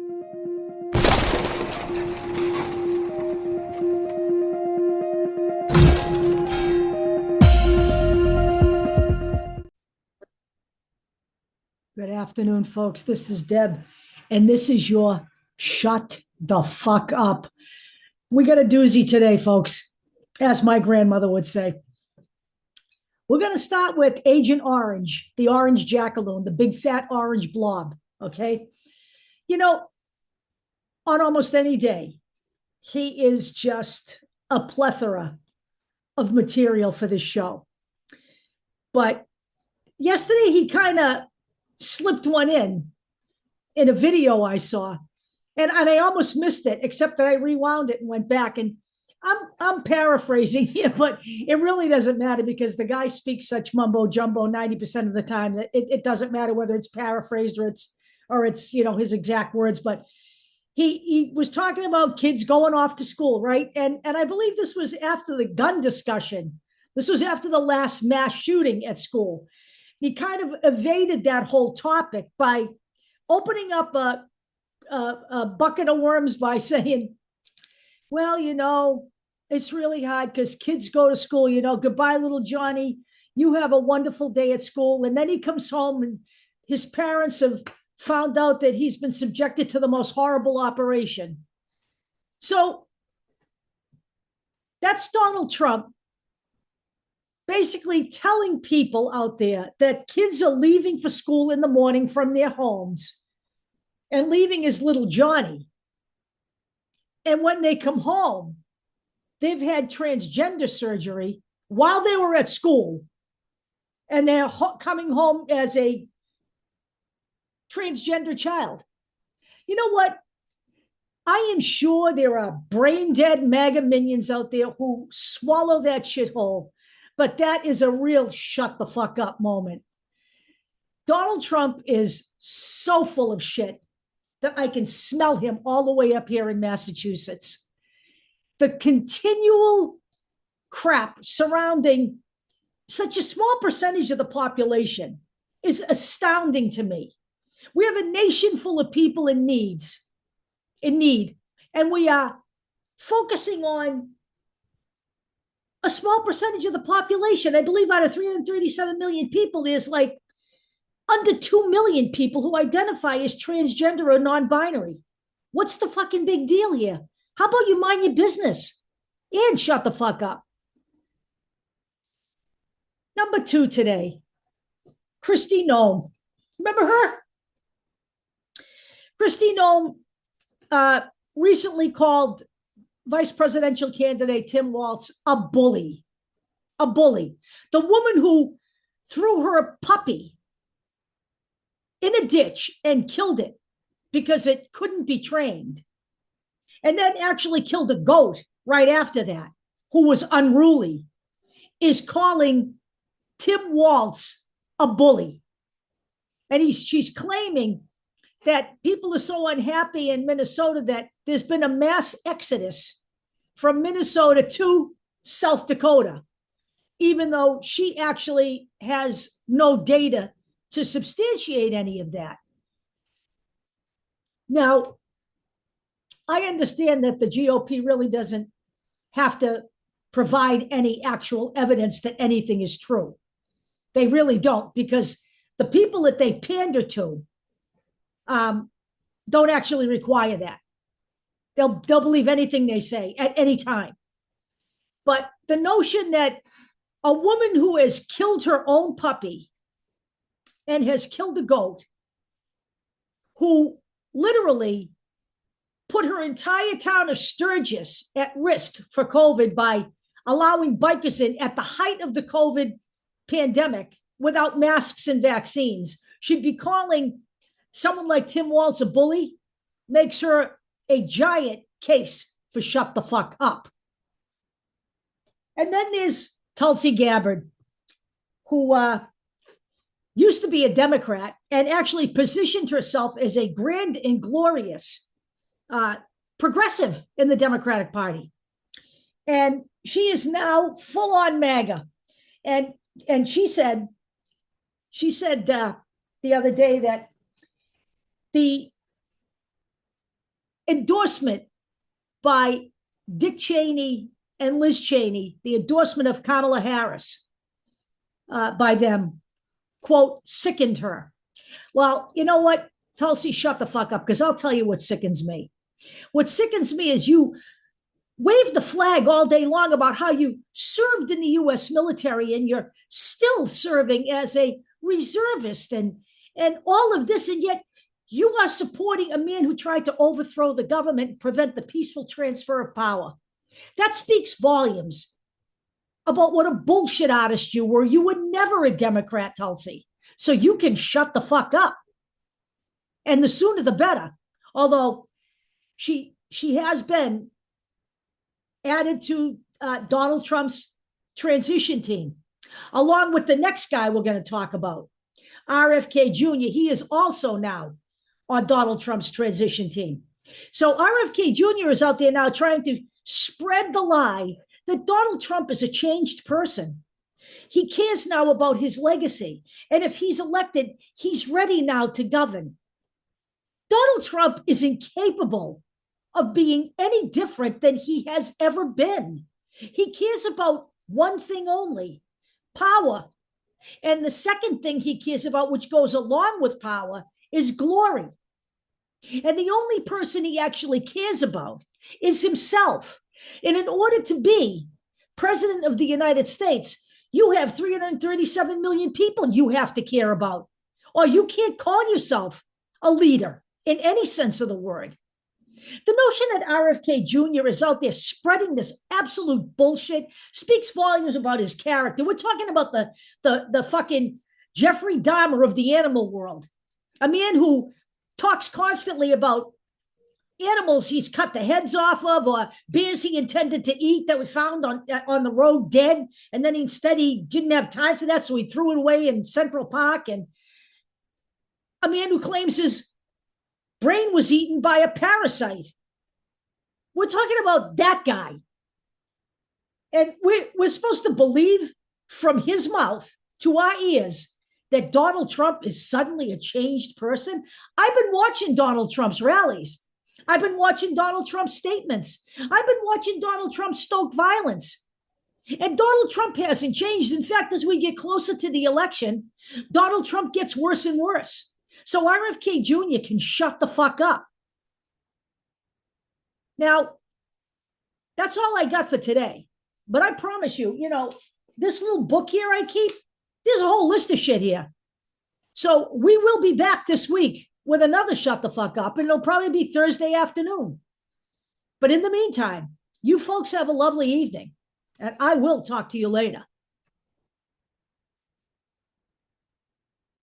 Good afternoon, folks. This is Deb, and this is your Shut the Fuck Up. We got a doozy today, folks, as my grandmother would say. We're going to start with Agent Orange, the orange jackaloon, the big fat orange blob, okay? You know, on almost any day, he is just a plethora of material for this show. But yesterday, he kind of slipped one in a video I saw, and I almost missed it, except that I rewound it and went back. And I'm paraphrasing here, but it really doesn't matter because the guy speaks such mumbo jumbo 90% of the time that it doesn't matter whether it's paraphrased or it's his exact words. But he was talking about kids going off to school, right? And I believe this was after the gun discussion. This was after the last mass shooting at school. He kind of evaded that whole topic by opening up a bucket of worms by saying, well, it's really hard because kids go to school, goodbye, little Johnny. You have a wonderful day at school. And then he comes home and his parents have found out that he's been subjected to the most horrible operation. So that's Donald Trump basically telling people out there that kids are leaving for school in the morning from their homes and leaving as little Johnny. And when they come home, they've had transgender surgery while they were at school, and they're coming home as a transgender child. You know what? I am sure there are brain dead MAGA minions out there who swallow that shithole. But that is a real shut the fuck up moment. Donald Trump is so full of shit that I can smell him all the way up here in Massachusetts. The continual crap surrounding such a small percentage of the population is astounding to me. We have a nation full of people in need, and we are focusing on a small percentage of the population. I believe out of 337 million people, there's like under 2 million people who identify as transgender or non-binary. What's the fucking big deal here? How about you mind your business and shut the fuck up? Number 2 today, Kristi Noem. Remember her? Kristi Noem recently called vice presidential candidate Tim Walz a bully. A bully. The woman who threw her puppy in a ditch and killed it because it couldn't be trained, and then actually killed a goat right after that, who was unruly, is calling Tim Walz a bully. And she's claiming that people are so unhappy in Minnesota that there's been a mass exodus from Minnesota to South Dakota, even though she actually has no data to substantiate any of that. Now, I understand that the GOP really doesn't have to provide any actual evidence that anything is true. They really don't, because the people that they pander to don't actually require that. They'll believe anything they say at any time. But the notion that a woman who has killed her own puppy and has killed a goat, who literally put her entire town of Sturgis at risk for COVID by allowing bikers in at the height of the COVID pandemic without masks and vaccines, should be calling someone like Tim Walz a bully, makes her a giant case for shut the fuck up. And then there's Tulsi Gabbard, who used to be a Democrat and actually positioned herself as a grand and glorious progressive in the Democratic Party. And she is now full on MAGA. And she said the other day that the endorsement by Dick Cheney and Liz Cheney, the endorsement of Kamala Harris by them, quote, sickened her. Well, you know what? Tulsi, shut the fuck up, because I'll tell you what sickens me. What sickens me is you wave the flag all day long about how you served in the U.S. military and you're still serving as a reservist and all of this, and yet you are supporting a man who tried to overthrow the government and prevent the peaceful transfer of power. That speaks volumes about what a bullshit artist you were. You were never a Democrat, Tulsi. So you can shut the fuck up. And the sooner the better. Although she has been added to Donald Trump's transition team, along with the next guy we're going to talk about, RFK Jr. He is also now on Donald Trump's transition team. So RFK Jr. is out there now trying to spread the lie that Donald Trump is a changed person. He cares now about his legacy. And if he's elected, he's ready now to govern. Donald Trump is incapable of being any different than he has ever been. He cares about one thing only, power. And the second thing he cares about, which goes along with power, is glory. And the only person he actually cares about is himself. And in order to be president of the United States, you have 337 million people you have to care about, or you can't call yourself a leader in any sense of the word. The notion that RFK Jr. is out there spreading this absolute bullshit speaks volumes about his character. We're talking about the fucking Jeffrey Dahmer of the animal world, a man who talks constantly about animals he's cut the heads off of, or bears he intended to eat that we found on the road dead, and then instead he didn't have time for that, so he threw it away in Central Park. And a man who claims his brain was eaten by a parasite. We're talking about that guy. And we're supposed to believe from his mouth to our ears that Donald Trump is suddenly a changed person. I've been watching Donald Trump's rallies. I've been watching Donald Trump's statements. I've been watching Donald Trump stoke violence. And Donald Trump hasn't changed. In fact, as we get closer to the election, Donald Trump gets worse and worse. So RFK Jr. can shut the fuck up. Now, that's all I got for today. But I promise you, this little book here I keep, there's a whole list of shit here. So we will be back this week with another Shut the Fuck Up, and it'll probably be Thursday afternoon. But in the meantime, you folks have a lovely evening, and I will talk to you later.